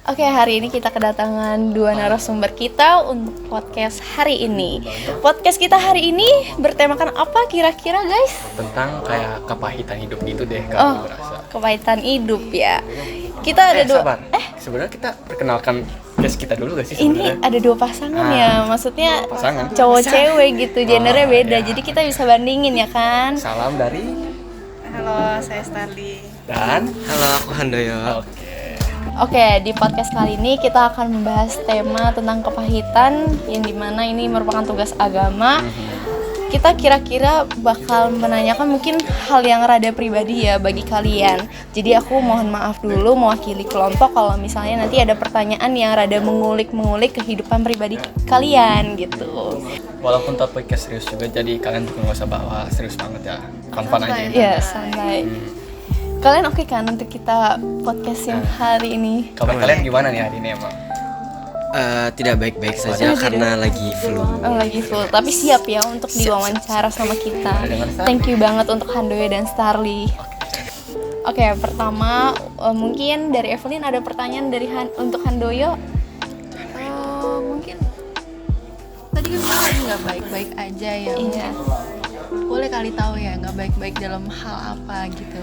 Oke, hari ini kita kedatangan dua narasumber kita untuk podcast hari ini. Podcast kita hari ini bertemakan apa kira-kira, guys? Tentang kayak kepahitan hidup gitu deh, Oh, kalau berasa. kepahitan hidup ya. Kita ada dua. Sabar. Sebenarnya kita perkenalkan guys kita dulu gak sih Ini sebenarnya? ada dua pasangan ya, maksudnya pasangan. cowok cewek gitu, gendernya beda. Ya. Jadi kita bisa bandingin ya kan? Salam dari Halo, saya Starly. dan Halo, aku Handoyo. Oke, di podcast kali ini kita akan membahas tema tentang kepahitan yang dimana ini merupakan tugas agama. Kita kira-kira bakal menanyakan mungkin hal yang rada pribadi ya bagi kalian. Jadi aku mohon maaf dulu mewakili kelompok kalau misalnya nanti ada pertanyaan yang rada mengulik-mengulik kehidupan pribadi kalian gitu. walaupun topiknya serius juga, jadi kalian juga nggak usah bawa serius banget ya, fun-fun aja. Ya, santai. Kalian oke kan untuk kita podcast yang hari ini? Kabar kalian gimana nih hari ini emang? Tidak baik-baik saja karena lagi flu. Oh, lagi full, tapi siap ya untuk diwawancara sama kita. Thank you banget untuk Handoyo dan Starly. Oke, pertama mungkin dari Evelyn ada pertanyaan dari untuk Handoyo. Mungkin tadi kan bilang lagi nggak baik-baik aja ya. Iya. Boleh kali tahu ya nggak baik-baik dalam hal apa gitu.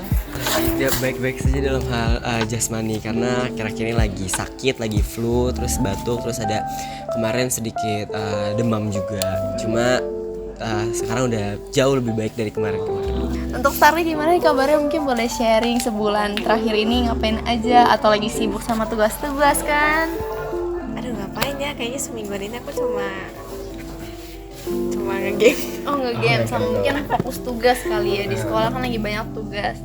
Tidak baik-baik saja dalam hal jasmani karena kira-kira ini lagi sakit, lagi flu, terus batuk, terus ada kemarin sedikit demam juga. Cuma sekarang udah jauh lebih baik dari kemarin-kemarin. Untuk Starly gimana nih kabarnya? Mungkin boleh sharing sebulan terakhir ini ngapain aja atau lagi sibuk sama tugas-tugas kan? Aduh ngapain ya? Kayaknya semingguan ini aku cuma nge-game. Oh, nge-game sama mungkin fokus tugas kali ya, di sekolah kan lagi banyak tugas.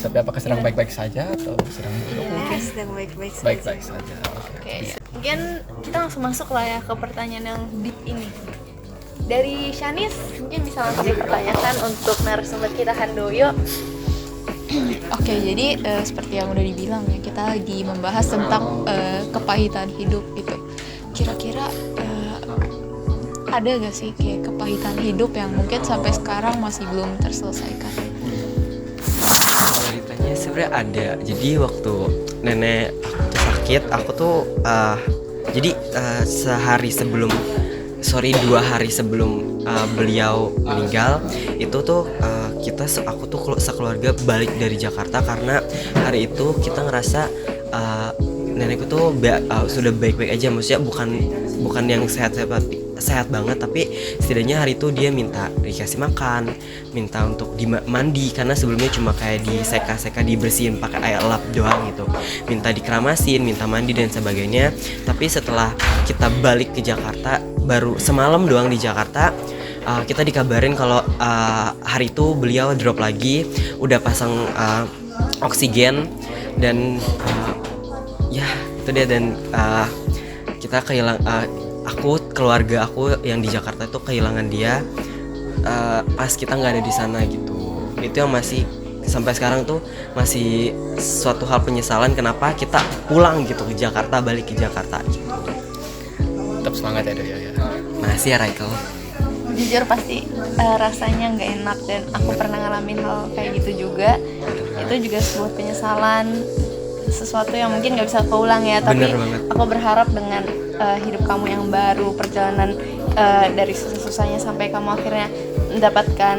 Tapi apakah sedang baik-baik saja atau sedang buruk? Ya, sedang baik-baik saja. Baik-baik saja. Oke, mungkin kita langsung masuk lah ya ke pertanyaan yang deep ini. Dari Shanis, mungkin bisa langsung dipertanyakan untuk narasumber kita Handoyo. Oke, jadi seperti yang udah dibilang ya, kita lagi membahas tentang kepahitan hidup gitu. Kira-kira ada gak sih kayak kepahitan hidup yang mungkin sampai sekarang masih belum terselesaikan? Kalau ditanya sebenarnya ada. Jadi waktu nenek aku tuh sakit, aku tuh jadi 2 hari sebelum beliau meninggal itu tuh aku tuh sekeluarga balik dari Jakarta karena hari itu kita ngerasa nenekku tuh sudah baik-baik aja, maksudnya bukan yang sehat banget, tapi setidaknya hari itu dia minta dikasih makan, minta untuk mandi karena sebelumnya cuma kayak diseka-seka, dibersihin pakai air lap doang gitu, minta dikeramasin, minta mandi dan sebagainya. Tapi setelah kita balik ke Jakarta, baru semalam doang di Jakarta, kita dikabarin kalau hari itu beliau drop lagi, udah pasang oksigen dan ya itu dia. Dan kita keluarga aku yang di Jakarta itu kehilangan dia pas kita nggak ada di sana gitu. Itu yang masih sampai sekarang tuh masih suatu hal penyesalan kenapa kita pulang gitu ke Jakarta, balik ke Jakarta gitu. Tetap semangat ya Doya ya. Masih ya Raikel. Jujur pasti rasanya nggak enak dan aku pernah ngalamin hal kayak gitu juga. Itu juga sebuah penyesalan, sesuatu yang mungkin nggak bisa keulang ya. Tapi aku berharap dengan hidup kamu yang baru, perjalanan dari susah-susahnya sampai kamu akhirnya mendapatkan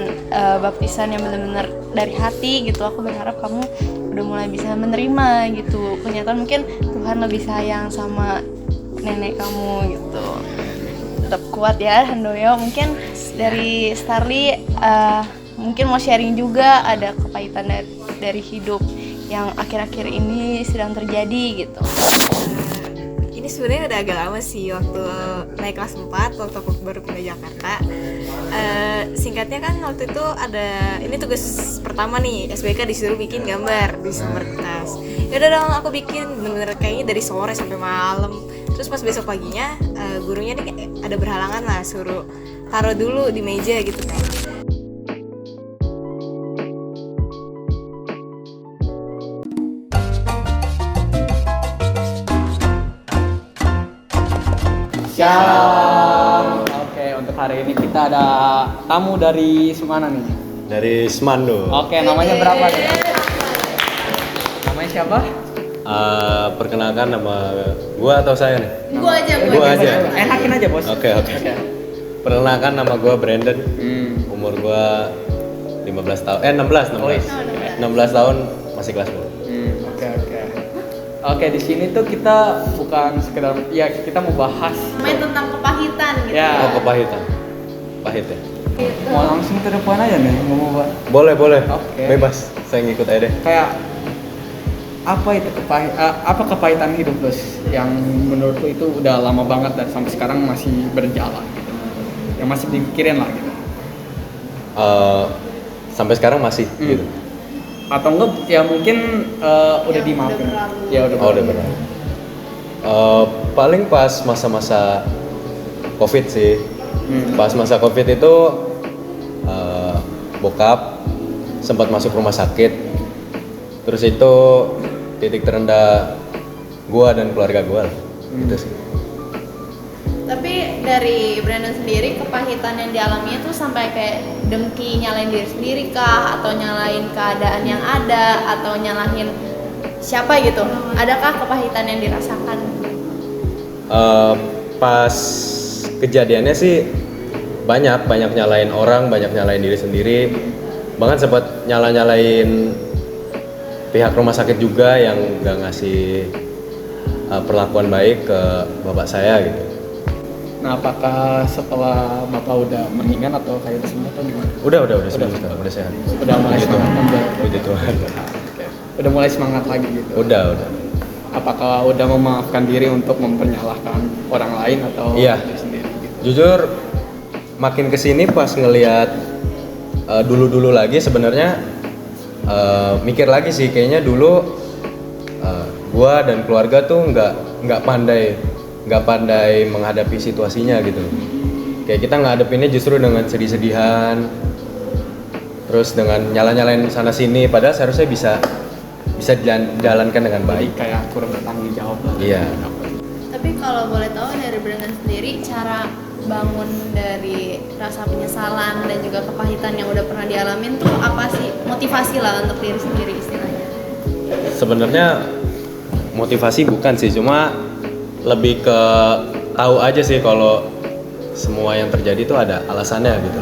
baptisan yang benar-benar dari hati gitu. Aku berharap kamu udah mulai bisa menerima gitu kenyataan mungkin Tuhan lebih sayang sama nenek kamu gitu. Tetap kuat ya Handoyo. Mungkin dari Starly mungkin mau sharing juga ada kepahitan dari hidup yang akhir-akhir ini sedang terjadi gitu. Ini sebenarnya udah agak lama sih, waktu naik kelas 4 waktu aku baru pindah Jakarta. Singkatnya kan waktu itu ada, ini tugas pertama nih, SBK disuruh bikin gambar di sumber kertas. Ya udah dong aku bikin, bener-bener kayaknya dari sore sampai malam. Terus pas besok paginya gurunya nih ada berhalangan lah, suruh taruh dulu di meja gitu kan. Shalom. Oke, untuk hari ini kita ada tamu dari mana nih? Dari Semando. Oke, namanya berapa nih? Namanya siapa? Perkenalkan nama gua atau saya nih? Gua aja. Enakin aja bos. Oke. Perkenalkan nama gua Brandon. Umur gua 15 tahun. 16 tahun, masih kelas 10. Oke, di sini tuh kita bukan sekedar ya kita mau bahas Main tentang kepahitan gitu. ya. Oh, kepahitan. Pahit ya? Mau langsung ke depan aja nih ngomong Pak. Boleh. Oke. Bebas. Saya ngikut aja deh. Kayak apa itu apa kepahitan hidup Bos yang menurutku itu udah lama banget dan sampai sekarang masih berjalan gitu. Yang masih dipikirin lah gitu. Sampai sekarang masih gitu. Atau enggak ya mungkin udah dimaafin. Ya udah. Oh, udah benar. Paling pas masa-masa COVID sih. Pas masa COVID itu bokap sempat masuk rumah sakit. Terus itu titik terendah gua dan keluarga gua. Gitu sih. Tapi dari Brandon sendiri, kepahitan yang dialaminya tuh sampai kayak dengki nyalain diri sendiri kah, atau nyalain keadaan yang ada, atau nyalahin siapa gitu? Adakah kepahitan yang dirasakan? Pas kejadiannya sih banyak nyalain orang, banyak nyalain diri sendiri. Bahkan sempat nyalain pihak rumah sakit juga yang nggak ngasih perlakuan baik ke bapak saya gitu. Nah, apakah setelah Bapak udah mendingan atau kayak sembuh atau gimana? Udah sembuh sekarang, udah sehat. Udah mulai semangat Puji Tuhan. Udah mulai semangat lagi gitu. Udah. Apakah udah memaafkan diri untuk mempernyalahkan orang lain atau Iya. diri sendiri gitu? Jujur makin kesini pas ngelihat dulu lagi sebenarnya mikir lagi sih, kayaknya dulu gua dan keluarga tuh nggak pandai menghadapi situasinya gitu. Kayak kita ngadepinnya justru dengan sedih-sedihan, terus dengan nyalain sana sini, padahal seharusnya bisa dijalankan dengan baik. Kayak kurang bertanggung jawab lah. Iya. Tapi kalau boleh tahu dari Brandon sendiri, cara bangun dari rasa penyesalan dan juga kepahitan yang udah pernah dialamin tuh apa sih? Motivasi lah untuk diri sendiri istilahnya. Sebenarnya motivasi bukan sih, cuma lebih ke tahu aja sih kalau semua yang terjadi itu ada alasannya gitu.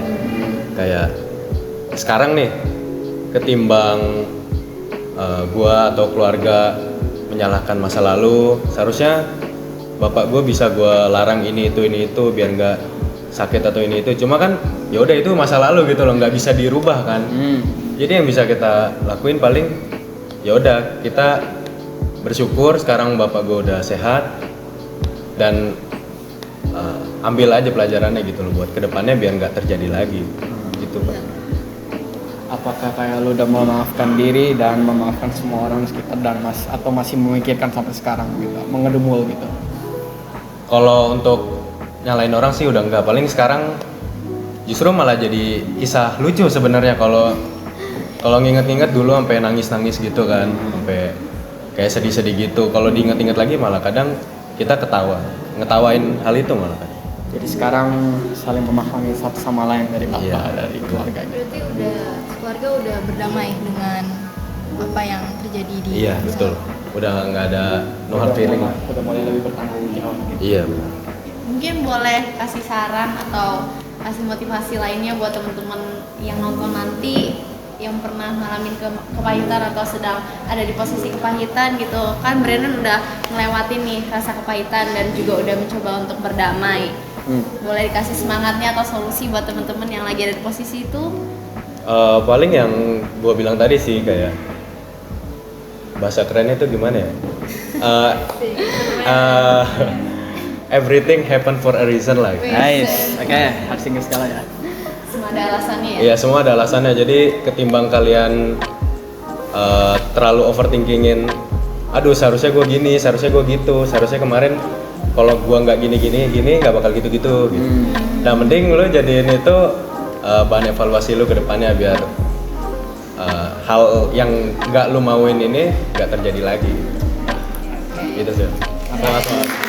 Kayak sekarang nih, ketimbang gua atau keluarga menyalahkan masa lalu, seharusnya bapak gua bisa gua larang ini itu biar nggak sakit atau ini itu. Cuma kan ya udah itu masa lalu gitu loh, nggak bisa dirubah kan. Jadi yang bisa kita lakuin paling ya udah kita bersyukur sekarang bapak gua udah sehat, dan ambil aja pelajarannya gitu loh buat kedepannya biar nggak terjadi lagi gitu Pak. Apakah kayak lu udah memaafkan diri dan memaafkan semua orang di sekitar dan atau masih memikirkan sampai sekarang gitu, mengedumul gitu? Kalau untuk nyalain orang sih udah enggak, paling sekarang justru malah jadi kisah lucu sebenarnya. Kalau nginget-nginget dulu sampai nangis gitu kan, sampai kayak sedih-sedih gitu. Kalau diinget-inget lagi malah kadang kita ngetawain hal itu malah kan. Jadi sekarang saling memahami satu sama lain dari bapak, Iya. dari keluarganya. Berarti keluarga udah berdamai dengan apa yang terjadi di Iya betul, udah nggak ada no hard feeling lah. Udah mulai lebih bertanggung jawab gitu. Iya benar. Mungkin boleh kasih saran atau kasih motivasi lainnya buat teman-teman yang nonton nanti yang pernah ngalamin kepahitan atau sedang ada di posisi kepahitan gitu. Kan Brandon udah ngelewatin nih rasa kepahitan dan juga udah mencoba untuk berdamai. Boleh dikasih semangatnya atau solusi buat teman-teman yang lagi ada di posisi itu? Paling yang gua bilang tadi sih, kayak bahasa kerennya itu gimana ya? Everything happen for a reason lah. Nice. Oke, harus ingat segala ya. Semua ada alasannya ya? Iya semua ada alasannya. Jadi ketimbang kalian terlalu overthinkingin, aduh seharusnya gue gini, seharusnya gue gitu, seharusnya kemarin kalau gue nggak gini nggak bakal gitu. Nah mending lo jadiin itu bahan evaluasi lo ke depannya biar hal yang nggak lo mauin ini nggak terjadi lagi. Gitu sih. Selamat.